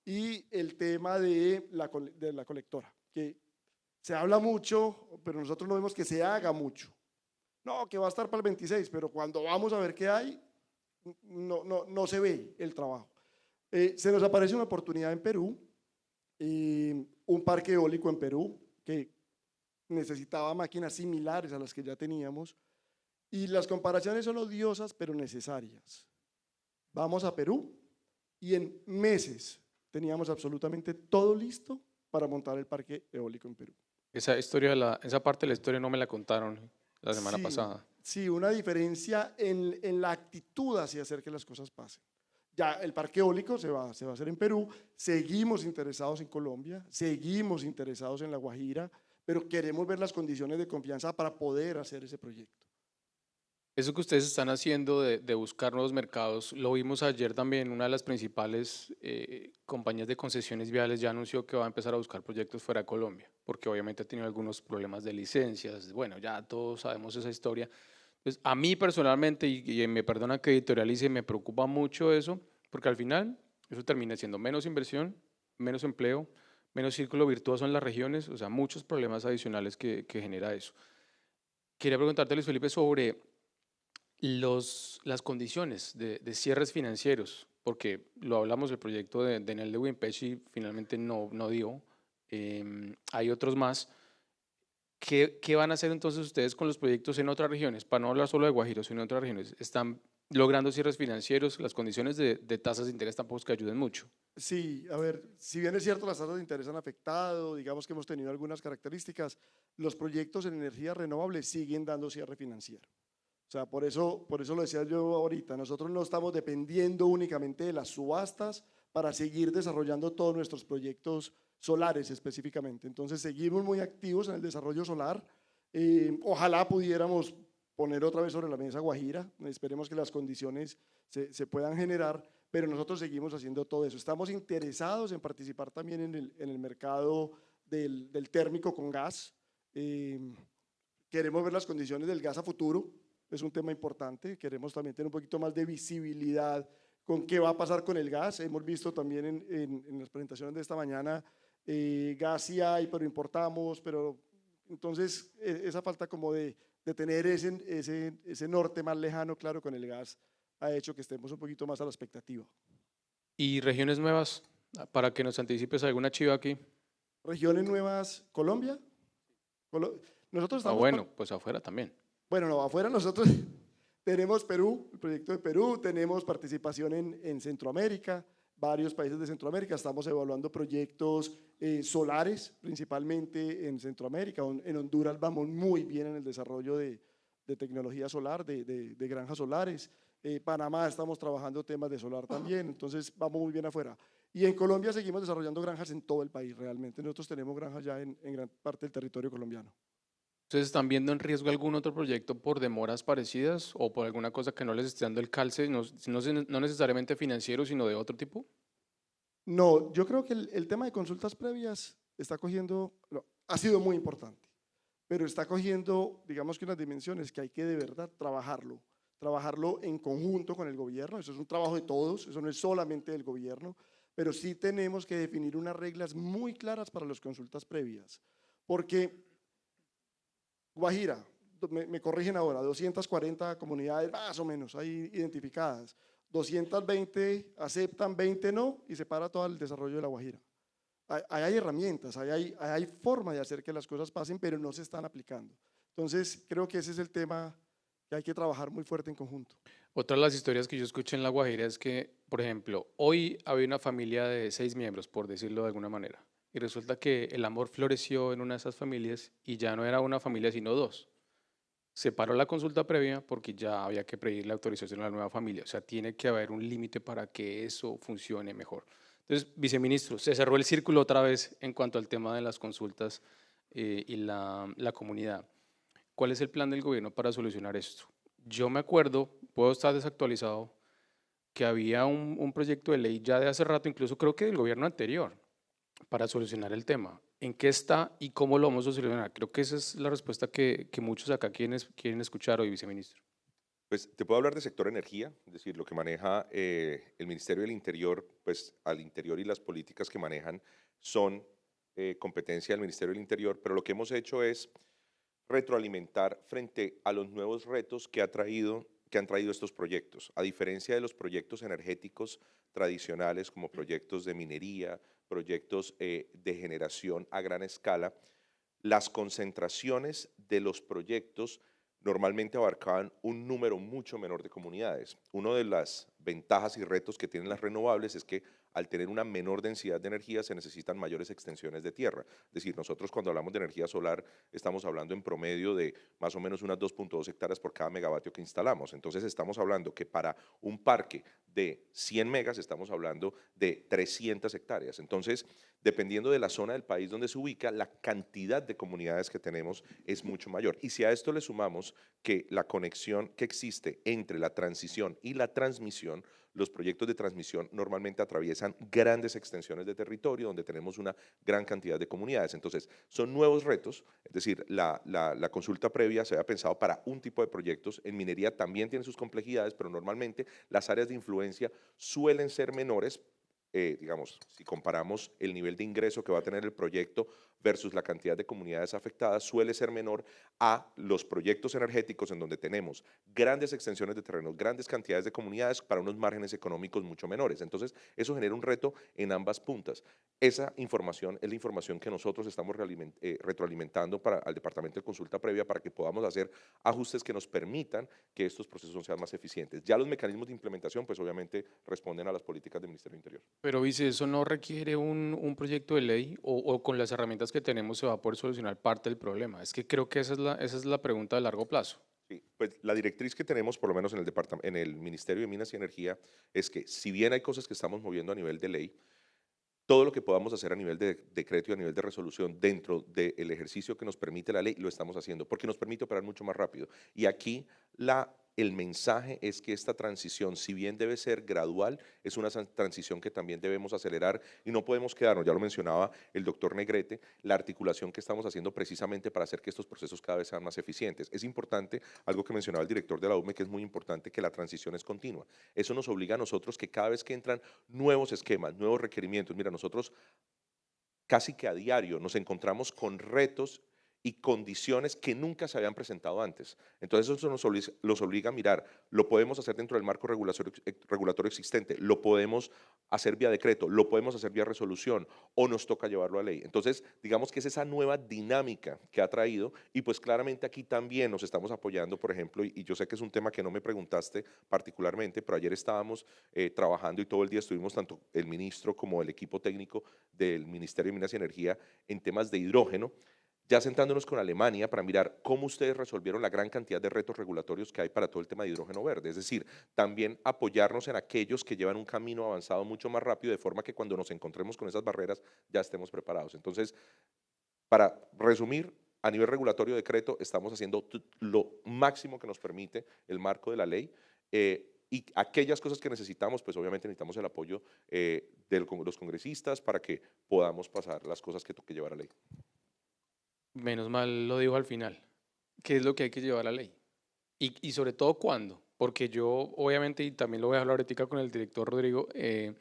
Y el tema de la colectora, que se habla mucho, pero nosotros no vemos que se haga mucho. No, que va a estar para el 26, pero cuando vamos a ver qué hay, no se ve el trabajo. Se nos aparece una oportunidad en Perú, un parque eólico en Perú que necesitaba máquinas similares a las que ya teníamos, y las comparaciones son odiosas pero necesarias. Vamos a Perú y en meses teníamos absolutamente todo listo para montar el parque eólico en Perú. Esa esa parte de la historia no me la contaron la semana Sí, pasada. sí, una diferencia en la actitud hacia hacer que las cosas pasen. Ya el parque eólico se va a hacer en Perú, seguimos interesados en Colombia, seguimos interesados en La Guajira, pero queremos ver las condiciones de confianza para poder hacer ese proyecto. Eso que ustedes están haciendo de buscar nuevos mercados, lo vimos ayer también, una de las principales compañías de concesiones viales ya anunció que va a empezar a buscar proyectos fuera de Colombia, porque obviamente ha tenido algunos problemas de licencias, bueno, ya todos sabemos esa historia. Entonces, a mí personalmente, y me perdona que editorialice, me preocupa mucho eso, porque al final eso termina siendo menos inversión, menos empleo, menos círculo virtuoso en las regiones, o sea, muchos problemas adicionales que genera eso. Quería preguntarte, Luis Felipe, sobre las condiciones de cierres financieros, porque lo hablamos del proyecto de Enel de Wimpeche y finalmente no dio. Hay otros más. ¿Qué van a hacer entonces ustedes con los proyectos en otras regiones? Para no hablar solo de Guajiro, sino en otras regiones. ¿Están logrando cierres financieros? Las condiciones de tasas de interés tampoco es que ayuden mucho. Sí, a ver, si bien es cierto las tasas de interés han afectado, digamos que hemos tenido algunas características, los proyectos en energía renovable siguen dando cierre financiero. O sea, por eso lo decía yo ahorita, nosotros no estamos dependiendo únicamente de las subastas para seguir desarrollando todos nuestros proyectos solares específicamente. Entonces seguimos muy activos en el desarrollo solar. Ojalá pudiéramos poner otra vez sobre la mesa Guajira, esperemos que las condiciones se puedan generar, pero nosotros seguimos haciendo todo eso. Estamos interesados en participar también en el mercado del térmico con gas. Queremos ver las condiciones del gas a futuro, es un tema importante. Queremos también tener un poquito más de visibilidad con qué va a pasar con el gas. Hemos visto también en las presentaciones de esta mañana, gas sí hay, pero importamos, pero entonces esa falta como de tener ese norte más lejano, claro, con el gas, ha hecho que estemos un poquito más a la expectativa. ¿Y regiones nuevas? Para que nos anticipes alguna chiva aquí. Regiones nuevas, Colombia. Nosotros estamos Bueno, pues afuera también. Bueno, no, afuera nosotros tenemos Perú, el proyecto de Perú, tenemos participación en Centroamérica, varios países de Centroamérica, estamos evaluando proyectos solares, principalmente en Centroamérica. En Honduras vamos muy bien en el desarrollo de tecnología solar, de granjas solares. Panamá estamos trabajando temas de solar también, entonces vamos muy bien afuera. Y en Colombia seguimos desarrollando granjas en todo el país realmente. Nosotros tenemos granjas ya en gran parte del territorio colombiano. ¿Ustedes están viendo en riesgo algún otro proyecto por demoras parecidas o por alguna cosa que no les esté dando el calce, no necesariamente financiero, sino de otro tipo? No, yo creo que el tema de consultas previas está cogiendo, ha sido muy importante, pero está cogiendo, digamos que unas dimensiones que hay que de verdad trabajarlo en conjunto con el gobierno. Eso es un trabajo de todos, eso no es solamente del gobierno, pero sí tenemos que definir unas reglas muy claras para las consultas previas, porque Guajira, me corrigen ahora, 240 comunidades más o menos ahí identificadas, 220 aceptan, 20 no, y se para todo el desarrollo de la Guajira. Hay herramientas, hay forma de hacer que las cosas pasen, pero no se están aplicando. Entonces, creo que ese es el tema que hay que trabajar muy fuerte en conjunto. Otra de las historias que yo escuché en La Guajira es que, por ejemplo, hoy había una familia de 6 miembros, por decirlo de alguna manera, y resulta que el amor floreció en una de esas familias y ya no era una familia sino 2. Se paró la consulta previa porque ya había que pedir la autorización a la nueva familia. O sea, tiene que haber un límite para que eso funcione mejor. Entonces, viceministro, se cerró el círculo otra vez en cuanto al tema de las consultas y la comunidad. ¿Cuál es el plan del gobierno para solucionar esto? Yo me acuerdo, puedo estar desactualizado, que había un proyecto de ley ya de hace rato, incluso creo que del gobierno anterior, para solucionar el tema. ¿En qué está y cómo lo vamos a solucionar? Creo que esa es la respuesta que muchos acá quieren escuchar hoy, viceministro. Pues te puedo hablar del sector energía, es decir, lo que maneja el Ministerio del Interior, pues al interior y las políticas que manejan son competencia del Ministerio del Interior, pero lo que hemos hecho es retroalimentar frente a los nuevos retos que han traído estos proyectos. A diferencia de los proyectos energéticos tradicionales como proyectos de minería, proyectos de generación a gran escala, las concentraciones de los proyectos normalmente abarcaban un número mucho menor de comunidades. Una de las ventajas y retos que tienen las renovables es que al tener una menor densidad de energía se necesitan mayores extensiones de tierra. Es decir, nosotros cuando hablamos de energía solar estamos hablando en promedio de más o menos unas 2.2 hectáreas por cada megavatio que instalamos. Entonces estamos hablando que para un parque de 100 megas estamos hablando de 300 hectáreas. Entonces, dependiendo de la zona del país donde se ubica, la cantidad de comunidades que tenemos es mucho mayor. Y si a esto le sumamos que la conexión que existe entre la transición y la transmisión, los proyectos de transmisión normalmente atraviesan grandes extensiones de territorio donde tenemos una gran cantidad de comunidades. Entonces, son nuevos retos, es decir, la consulta previa se había pensado para un tipo de proyectos. En minería también tiene sus complejidades, pero normalmente las áreas de influencia suelen ser menores. Digamos, si comparamos el nivel de ingreso que va a tener el proyecto versus la cantidad de comunidades afectadas, suele ser menor a los proyectos energéticos en donde tenemos grandes extensiones de terrenos, grandes cantidades de comunidades para unos márgenes económicos mucho menores. Entonces, eso genera un reto en ambas puntas. Esa información es la información que nosotros estamos retroalimentando al Departamento de Consulta Previa para que podamos hacer ajustes que nos permitan que estos procesos sean más eficientes. Ya los mecanismos de implementación, pues obviamente responden a las políticas del Ministerio del Interior. Pero, vice, ¿eso no requiere un proyecto de ley o con las herramientas que tenemos se va a poder solucionar parte del problema? Es que creo que esa es la pregunta de largo plazo. Sí, pues la directriz que tenemos, por lo menos en el Ministerio de Minas y Energía, es que si bien hay cosas que estamos moviendo a nivel de ley, todo lo que podamos hacer a nivel de decreto y a nivel de resolución dentro del ejercicio que nos permite la ley, lo estamos haciendo, porque nos permite operar mucho más rápido. Y aquí el mensaje es que esta transición, si bien debe ser gradual, es una transición que también debemos acelerar y no podemos quedarnos, ya lo mencionaba el doctor Negrete, la articulación que estamos haciendo precisamente para hacer que estos procesos cada vez sean más eficientes. Es importante, algo que mencionaba el director de la UME, que es muy importante que la transición es continua. Eso nos obliga a nosotros que cada vez que entran nuevos esquemas, nuevos requerimientos, mira, nosotros casi que a diario nos encontramos con retos y condiciones que nunca se habían presentado antes. Entonces eso los obliga a mirar, lo podemos hacer dentro del marco regulatorio existente, lo podemos hacer vía decreto, lo podemos hacer vía resolución o nos toca llevarlo a ley. Entonces, digamos que es esa nueva dinámica que ha traído y pues claramente aquí también nos estamos apoyando, por ejemplo, y yo sé que es un tema que no me preguntaste particularmente, pero ayer estábamos trabajando y todo el día estuvimos tanto el ministro como el equipo técnico del Ministerio de Minas y Energía en temas de hidrógeno, ya sentándonos con Alemania para mirar cómo ustedes resolvieron la gran cantidad de retos regulatorios que hay para todo el tema de hidrógeno verde. Es decir, también apoyarnos en aquellos que llevan un camino avanzado mucho más rápido, de forma que cuando nos encontremos con esas barreras ya estemos preparados. Entonces, para resumir, a nivel regulatorio decreto estamos haciendo lo máximo que nos permite el marco de la ley y aquellas cosas que necesitamos, pues obviamente necesitamos el apoyo de los congresistas para que podamos pasar las cosas que toque llevar a ley. Menos mal lo dijo al final. ¿Qué es lo que hay que llevar a la ley? Y sobre todo, ¿cuándo? Porque yo, obviamente, y también lo voy a hablar ahorita con el director Rodrigo, el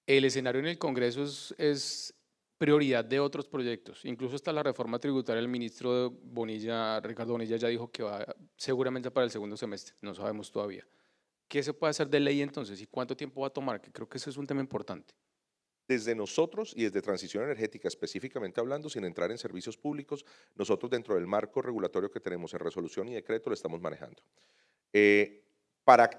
escenario en el Congreso es prioridad de otros proyectos. Incluso hasta la reforma tributaria, el ministro Bonilla, Ricardo Bonilla, ya dijo que va seguramente para el segundo semestre. No sabemos todavía. ¿Qué se puede hacer de ley entonces? ¿Y cuánto tiempo va a tomar? Que creo que ese es un tema importante. Desde nosotros y desde transición energética específicamente hablando, sin entrar en servicios públicos, nosotros dentro del marco regulatorio que tenemos en resolución y decreto lo estamos manejando. Para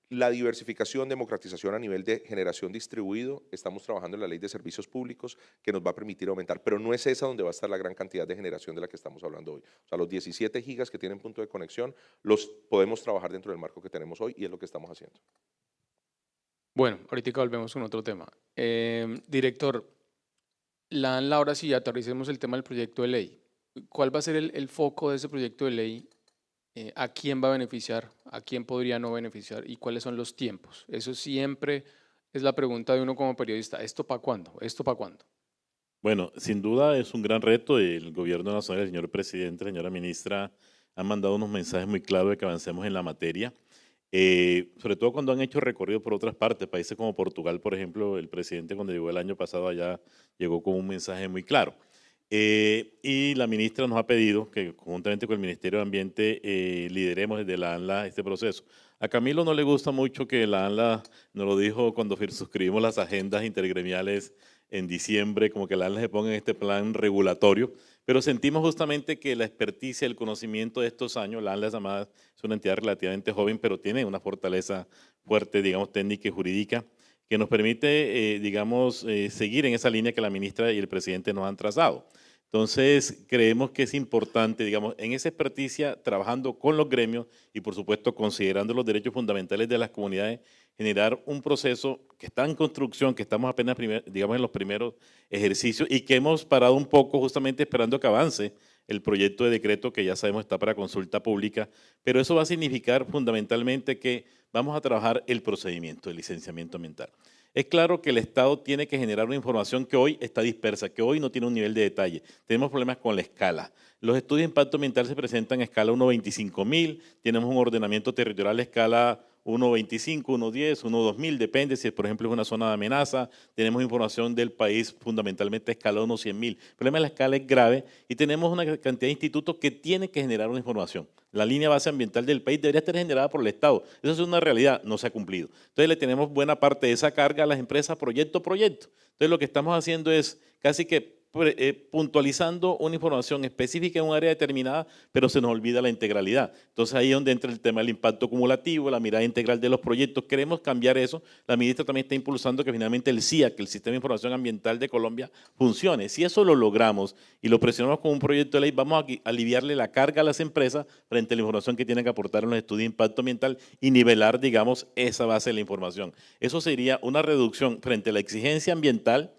la diversificación, democratización a nivel de generación distribuido, estamos trabajando en la ley de servicios públicos que nos va a permitir aumentar, pero no es esa donde va a estar la gran cantidad de generación de la que estamos hablando hoy. O sea, los 17 gigas que tienen punto de conexión los podemos trabajar dentro del marco que tenemos hoy y es lo que estamos haciendo. Bueno, ahorita volvemos con otro tema. Director, ahora sí aterricemos el tema del proyecto de ley. ¿Cuál va a ser el foco de ese proyecto de ley? ¿A quién va a beneficiar? ¿A quién podría no beneficiar? ¿Y cuáles son los tiempos? Eso siempre es la pregunta de uno como periodista. ¿Esto para cuándo? ¿Esto para cuándo? Bueno, sin duda es un gran reto. El gobierno nacional, el señor presidente, la señora ministra, han mandado unos mensajes muy claros de que avancemos en la materia. Sobre todo cuando han hecho recorrido por otras partes, países como Portugal, por ejemplo, el presidente cuando llegó el año pasado allá llegó con un mensaje muy claro. Y la ministra nos ha pedido que conjuntamente con el Ministerio de Ambiente lideremos desde la ANLA este proceso. A Camilo no le gusta mucho que la ANLA nos lo dijo cuando suscribimos las agendas intergremiales en diciembre, como que la ANLA se ponga en este plan regulatorio, pero sentimos justamente que la experticia, el conocimiento de estos años, la ANLA es una entidad relativamente joven, pero tiene una fortaleza fuerte, digamos, técnica y jurídica, que nos permite, seguir en esa línea que la ministra y el presidente nos han trazado. Entonces, creemos que es importante, digamos, en esa experticia, trabajando con los gremios y, por supuesto, considerando los derechos fundamentales de las comunidades, generar un proceso que está en construcción, que estamos apenas, en los primeros ejercicios y que hemos parado un poco justamente esperando que avance el proyecto de decreto que ya sabemos está para consulta pública, pero eso va a significar fundamentalmente que vamos a trabajar el procedimiento de licenciamiento ambiental. Es claro que el Estado tiene que generar una información que hoy está dispersa, que hoy no tiene un nivel de detalle. Tenemos problemas con la escala. Los estudios de impacto ambiental se presentan a escala 1.25.000, tenemos un ordenamiento territorial a escala 1.25, 1.10, 1.2000, depende si por ejemplo es una zona de amenaza. Tenemos información del país fundamentalmente a escala 1.100.000. El problema de la escala es grave y tenemos una cantidad de institutos que tienen que generar una información. La línea base ambiental del país debería estar generada por el Estado. Eso es una realidad, no se ha cumplido. Entonces le tenemos buena parte de esa carga a las empresas proyecto a proyecto. Entonces lo que estamos haciendo es casi que puntualizando una información específica en un área determinada, pero se nos olvida la integralidad. Entonces ahí es donde entra el tema del impacto acumulativo, la mirada integral de los proyectos. Queremos cambiar eso. La ministra también está impulsando que finalmente el CIA, que el Sistema de Información Ambiental de Colombia, funcione. Si eso lo logramos y lo presionamos con un proyecto de ley, vamos a aliviarle la carga a las empresas frente a la información que tienen que aportar en los estudios de impacto ambiental y nivelar, digamos, esa base de la información. Eso sería una reducción frente a la exigencia ambiental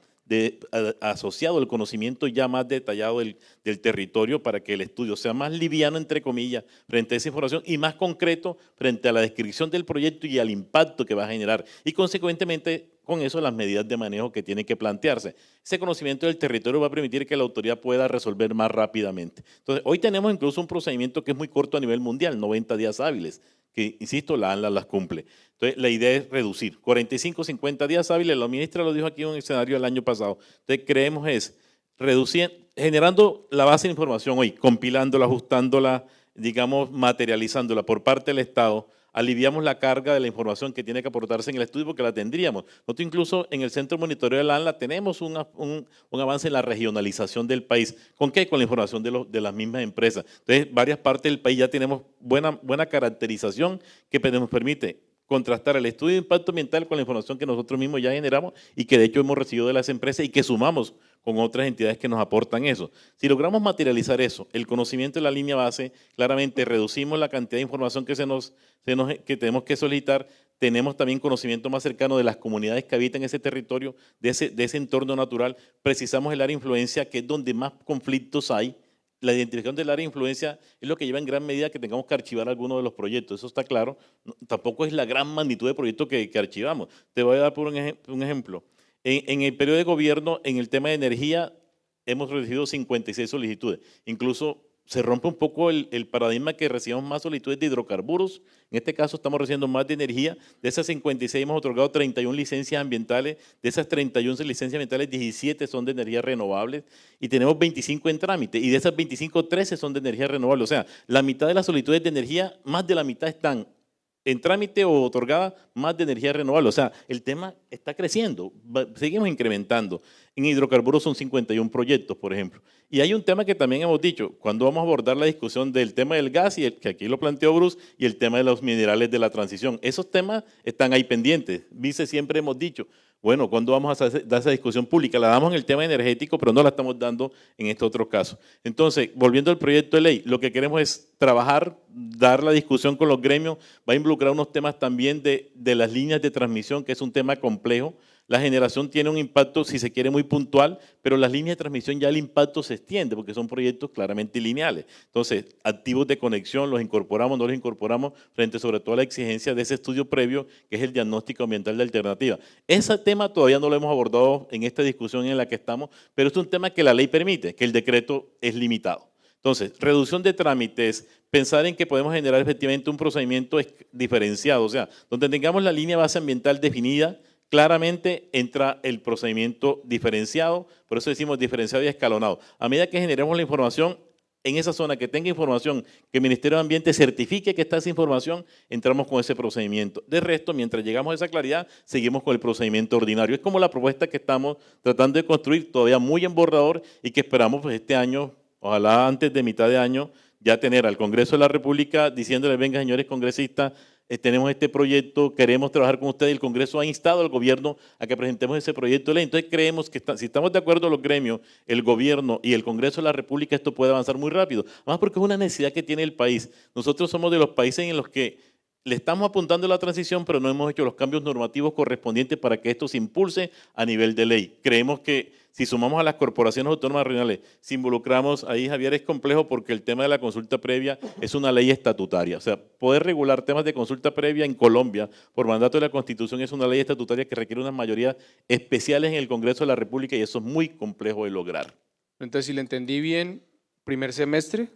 asociado al conocimiento ya más detallado del territorio para que el estudio sea más liviano, entre comillas, frente a esa información y más concreto frente a la descripción del proyecto y al impacto que va a generar y consecuentemente con eso las medidas de manejo que tienen que plantearse. Ese conocimiento del territorio va a permitir que la autoridad pueda resolver más rápidamente. Entonces, hoy tenemos incluso un procedimiento que es muy corto a nivel mundial, 90 días hábiles, que, insisto, la ANLA las cumple. Entonces, la idea es reducir 45, 50 días hábiles. La ministra lo dijo aquí en un escenario el año pasado. Entonces, creemos es reducir, generando la base de información hoy, compilándola, ajustándola, digamos, materializándola por parte del Estado, aliviamos la carga de la información que tiene que aportarse en el estudio porque la tendríamos. Nosotros incluso en el Centro de Monitoreo de la ANLA tenemos un avance en la regionalización del país. ¿Con qué? Con la información de las mismas empresas. Entonces, varias partes del país ya tenemos buena caracterización que nos permite contrastar el estudio de impacto ambiental con la información que nosotros mismos ya generamos y que de hecho hemos recibido de las empresas y que sumamos con otras entidades que nos aportan eso. Si logramos materializar eso, el conocimiento de la línea base, claramente reducimos la cantidad de información que que tenemos que solicitar, tenemos también conocimiento más cercano de las comunidades que habitan ese territorio, de ese entorno natural, precisamos el área de influencia, que es donde más conflictos hay. La identificación del área de influencia es lo que lleva en gran medida que tengamos que archivar algunos de los proyectos, eso está claro. Tampoco es la gran magnitud de proyectos que archivamos. Te voy a dar por un ejemplo. En el periodo de gobierno, en el tema de energía, hemos recibido 56 solicitudes. Incluso se rompe un poco el paradigma que recibamos más solicitudes de hidrocarburos. En este caso estamos recibiendo más de energía. De esas 56 hemos otorgado 31 licencias ambientales. De esas 31 licencias ambientales, 17 son de energías renovables y tenemos 25 en trámite. Y de esas 25, 13 son de energía renovable. O sea, la mitad de las solicitudes de energía, más de la mitad están en trámite o otorgada más de energía renovable. O sea, el tema está creciendo, seguimos incrementando. En hidrocarburos son 51 proyectos, por ejemplo. Y hay un tema que también hemos dicho, cuando vamos a abordar la discusión del tema del gas, que aquí lo planteó Bruce, y el tema de los minerales de la transición. Esos temas están ahí pendientes. Vice, siempre hemos dicho, bueno, ¿cuándo vamos a dar esa discusión pública? La damos en el tema energético, pero no la estamos dando en este otro caso. Entonces, volviendo al proyecto de ley, lo que queremos es trabajar, dar la discusión con los gremios, va a involucrar unos temas también de las líneas de transmisión, que es un tema complejo. La generación tiene un impacto, si se quiere, muy puntual, pero las líneas de transmisión ya el impacto se extiende porque son proyectos claramente lineales. Entonces, activos de conexión, los incorporamos, no los incorporamos frente sobre todo a la exigencia de ese estudio previo, que es el diagnóstico ambiental de alternativa. Ese tema todavía no lo hemos abordado en esta discusión en la que estamos, pero es un tema que la ley permite, que el decreto es limitado. Entonces, reducción de trámites, pensar en que podemos generar efectivamente un procedimiento diferenciado, o sea, donde tengamos la línea base ambiental definida, claramente entra el procedimiento diferenciado, por eso decimos diferenciado y escalonado. A medida que generemos la información, en esa zona que tenga información, que el Ministerio de Ambiente certifique que está esa información, entramos con ese procedimiento. De resto, mientras llegamos a esa claridad, seguimos con el procedimiento ordinario. Es como la propuesta que estamos tratando de construir, todavía muy en borrador, y que esperamos pues, este año, ojalá antes de mitad de año, ya tener al Congreso de la República diciéndole, venga señores congresistas, tenemos este proyecto, queremos trabajar con ustedes. El Congreso ha instado al gobierno a que presentemos ese proyecto de ley. Entonces creemos que si estamos de acuerdo los gremios, el gobierno y el Congreso de la República, esto puede avanzar muy rápido. Además porque es una necesidad que tiene el país. Nosotros somos de los países en los que le estamos apuntando a la transición, pero no hemos hecho los cambios normativos correspondientes para que esto se impulse a nivel de ley. Creemos que si sumamos a las corporaciones autónomas regionales, si involucramos, ahí Javier es complejo porque el tema de la consulta previa es una ley estatutaria. O sea, poder regular temas de consulta previa en Colombia por mandato de la Constitución es una ley estatutaria que requiere unas mayorías especiales en el Congreso de la República y eso es muy complejo de lograr. Entonces, si le entendí bien, primer semestre.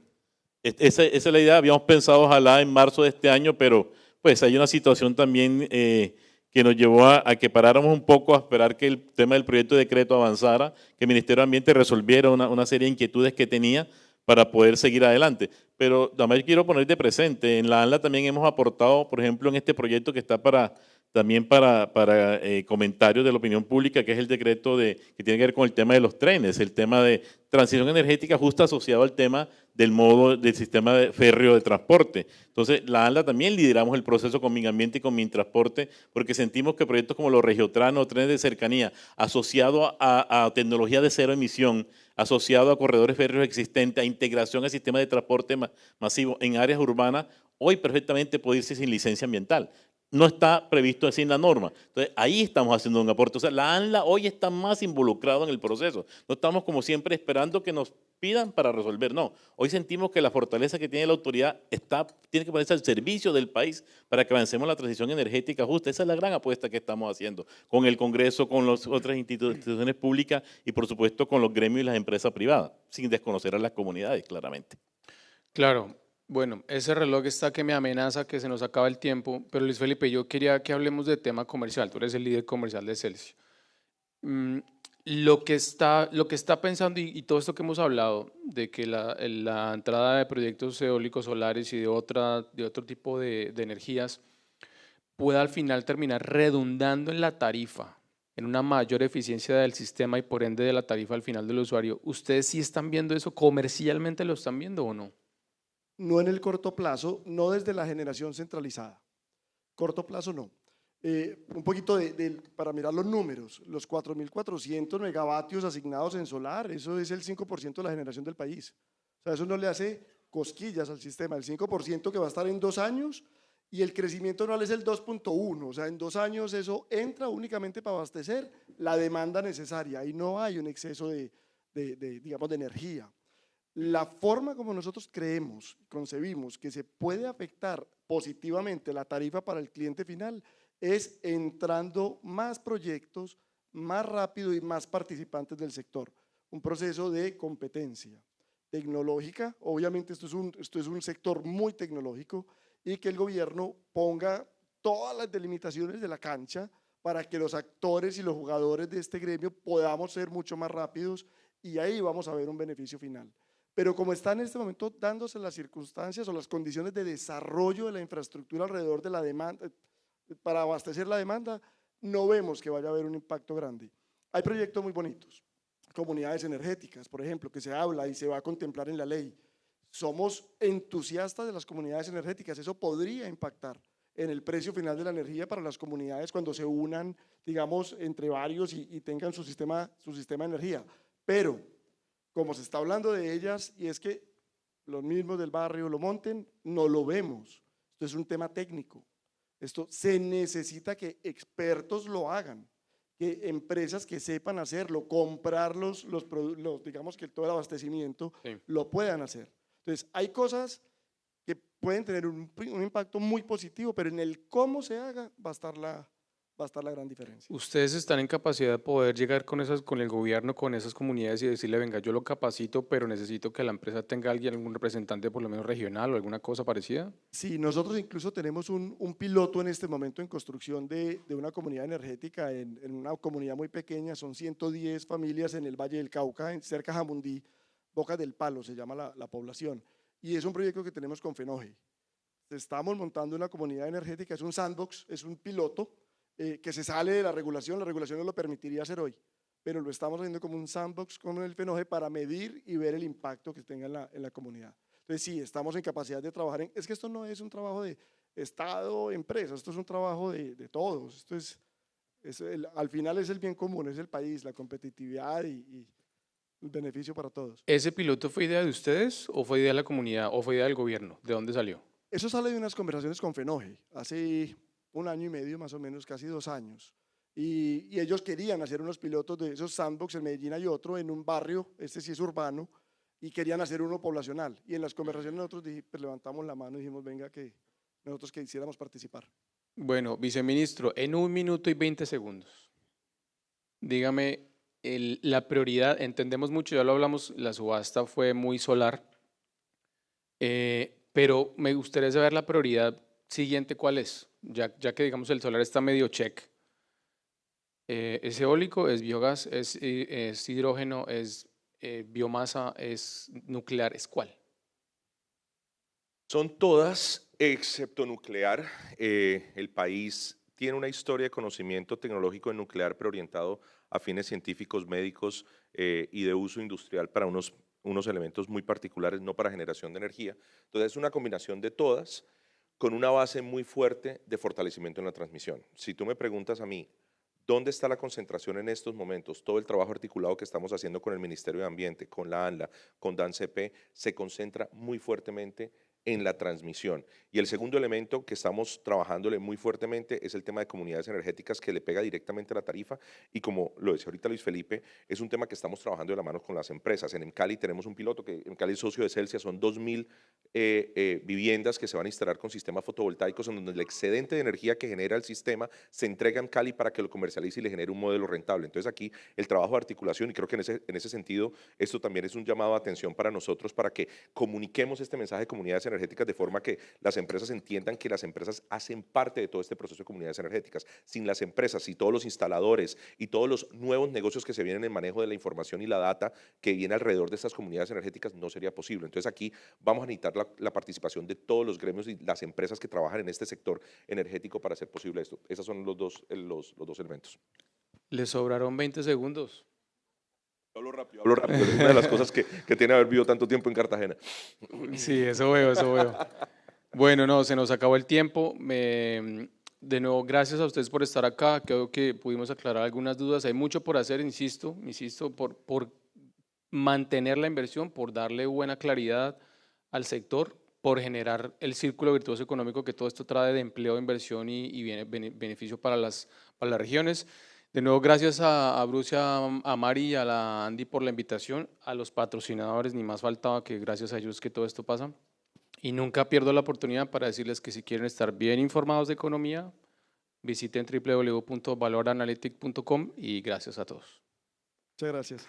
Esa es la idea, habíamos pensado ojalá en marzo de este año, pero pues hay una situación también que nos llevó a que paráramos un poco a esperar que el tema del proyecto de decreto avanzara, que el Ministerio de Ambiente resolviera una serie de inquietudes que tenía para poder seguir adelante. Pero también quiero poner de presente, en la ANLA también hemos aportado, por ejemplo, en este proyecto que está también para comentarios de la opinión pública, que es el decreto que tiene que ver con el tema de los trenes, el tema de transición energética justo asociado al tema del sistema férreo de transporte. Entonces, la ANLA también lideramos el proceso con Minambiente y con Mintransporte, porque sentimos que proyectos como los Regiotrans o trenes de cercanía, asociados a tecnología de cero emisión, asociado a corredores férreos existentes, a integración al sistema de transporte masivo en áreas urbanas, hoy perfectamente puede irse sin licencia ambiental. No está previsto así en la norma. Entonces, ahí estamos haciendo un aporte. O sea, la ANLA hoy está más involucrado en el proceso. No estamos como siempre esperando que nos pidan para resolver. No, hoy sentimos que la fortaleza que tiene la autoridad tiene que ponerse al servicio del país para que avancemos la transición energética justa. Esa es la gran apuesta que estamos haciendo con el Congreso, con las otras instituciones públicas y, por supuesto, con los gremios y las empresas privadas, sin desconocer a las comunidades, claramente. Claro. Bueno, ese reloj está que me amenaza que se nos acaba el tiempo, pero Luis Felipe, yo quería que hablemos de tema comercial. Tú eres el líder comercial de Celsius. Lo que está pensando y todo esto que hemos hablado de que la entrada de proyectos eólicos solares y de otro tipo de energías pueda al final terminar redundando en la tarifa, en una mayor eficiencia del sistema y por ende de la tarifa al final del usuario. ¿Ustedes sí están viendo eso? ¿Comercialmente lo están viendo o no? No en el corto plazo, no desde la generación centralizada. Corto plazo no. Un poquito para mirar los números, los 4.400 megavatios asignados en solar, eso es el 5% de la generación del país. O sea, eso no le hace cosquillas al sistema, el 5% que va a estar en 2 años y el crecimiento anual es el 2.1, o sea, en 2 años eso entra únicamente para abastecer la demanda necesaria y no hay un exceso digamos, de energía. La forma como nosotros creemos, concebimos que se puede afectar positivamente la tarifa para el cliente final es entrando más proyectos, más rápido y más participantes del sector. Un proceso de competencia tecnológica, obviamente esto es un sector muy tecnológico y que el gobierno ponga todas las delimitaciones de la cancha para que los actores y los jugadores de este gremio podamos ser mucho más rápidos y ahí vamos a ver un beneficio final. Pero como están en este momento dándose las circunstancias o las condiciones de desarrollo de la infraestructura alrededor de la demanda, para abastecer la demanda, no vemos que vaya a haber un impacto grande. Hay proyectos muy bonitos, comunidades energéticas, por ejemplo, que se habla y se va a contemplar en la ley. Somos entusiastas de las comunidades energéticas, eso podría impactar en el precio final de la energía para las comunidades cuando se unan, digamos, entre varios y tengan su sistema de energía. Pero como se está hablando de ellas y es que los mismos del barrio lo monten, no lo vemos. Esto es un tema técnico. Esto se necesita que expertos lo hagan, que empresas que sepan hacerlo, comprar digamos que todo el abastecimiento, sí, lo puedan hacer. Entonces, hay cosas que pueden tener un impacto muy positivo, pero en el cómo se haga va a estar la gran diferencia. ¿Ustedes están en capacidad de poder llegar con el gobierno, con esas comunidades y decirle, venga, yo lo capacito, pero necesito que la empresa tenga algún representante por lo menos regional o alguna cosa parecida? Sí, nosotros incluso tenemos un piloto en este momento en construcción de una comunidad energética en una comunidad muy pequeña, son 110 familias en el Valle del Cauca, cerca de Jamundí, Bocas del Palo se llama la población, y es un proyecto que tenemos con Fenoge. Estamos montando una comunidad energética, es un sandbox, es un piloto que se sale de la regulación no lo permitiría hacer hoy, pero lo estamos haciendo como un sandbox con el Fenoge para medir y ver el impacto que tenga en la comunidad. Entonces sí, estamos en capacidad de trabajar, es que esto no es un trabajo de Estado, empresa, esto es un trabajo de todos, esto al final es el bien común, es el país, la competitividad y el beneficio para todos. ¿Ese piloto fue idea de ustedes o fue idea de la comunidad o fue idea del gobierno? ¿De dónde salió? Eso sale de unas conversaciones con Fenoge, hace 1 año y medio más o menos, casi 2 años. Y ellos querían hacer unos pilotos de esos sandbox, en Medellín hay otro, en un barrio, este sí es urbano, y querían hacer uno poblacional. Y en las conversaciones nosotros pues levantamos la mano y dijimos, venga, que nosotros quisiéramos participar. Bueno, viceministro, en 1 minuto y 20 segundos, dígame la prioridad, entendemos mucho, ya lo hablamos, la subasta fue muy solar, pero me gustaría saber la prioridad siguiente, ¿cuál es? Ya que digamos el solar está medio check. ¿Es eólico, es biogás, es hidrógeno, es biomasa, es nuclear, es cuál? Son todas, excepto nuclear. El país tiene una historia de conocimiento tecnológico en nuclear, pero orientado a fines científicos, médicos y de uso industrial para unos elementos muy particulares, no para generación de energía. Entonces es una combinación de todas con una base muy fuerte de fortalecimiento en la transmisión. Si tú me preguntas a mí, ¿dónde está la concentración en estos momentos? Todo el trabajo articulado que estamos haciendo con el Ministerio de Ambiente, con la ANLA, con DANCP, se concentra muy fuertemente en la transmisión. Y el segundo elemento que estamos trabajándole muy fuertemente es el tema de comunidades energéticas, que le pega directamente a la tarifa, y como lo decía ahorita Luis Felipe, es un tema que estamos trabajando de la mano con las empresas. En Cali tenemos un piloto que en Cali es socio de Celsia, son 2.000 viviendas que se van a instalar con sistemas fotovoltaicos, en donde el excedente de energía que genera el sistema se entrega en Cali para que lo comercialice y le genere un modelo rentable. Entonces aquí el trabajo de articulación, y creo que en ese sentido esto también es un llamado de atención para nosotros, para que comuniquemos este mensaje de comunidades energéticas de forma que las empresas entiendan que las empresas hacen parte de todo este proceso de comunidades energéticas. Sin las empresas y todos los instaladores y todos los nuevos negocios que se vienen en el manejo de la información y la data que viene alrededor de estas comunidades energéticas, no sería posible. Entonces aquí vamos a necesitar la participación de todos los gremios y las empresas que trabajan en este sector energético para hacer posible esto. Esos son los dos elementos. Le sobraron 20 segundos. Hablo rápido. Es una de las cosas que tiene haber vivido tanto tiempo en Cartagena. Sí, eso veo. Bueno, no, se nos acabó el tiempo. De nuevo, gracias a ustedes por estar acá. Creo que pudimos aclarar algunas dudas. Hay mucho por hacer, insisto, por mantener la inversión, por darle buena claridad al sector, por generar el círculo virtuoso económico que todo esto trae de empleo, inversión y beneficio para las regiones. De nuevo, gracias a Bruce, a Mari y a la Andy por la invitación, a los patrocinadores, ni más faltaba que gracias a ellos que todo esto pasa. Y nunca pierdo la oportunidad para decirles que si quieren estar bien informados de economía, visiten www.valoranalytic.com y gracias a todos. Muchas gracias.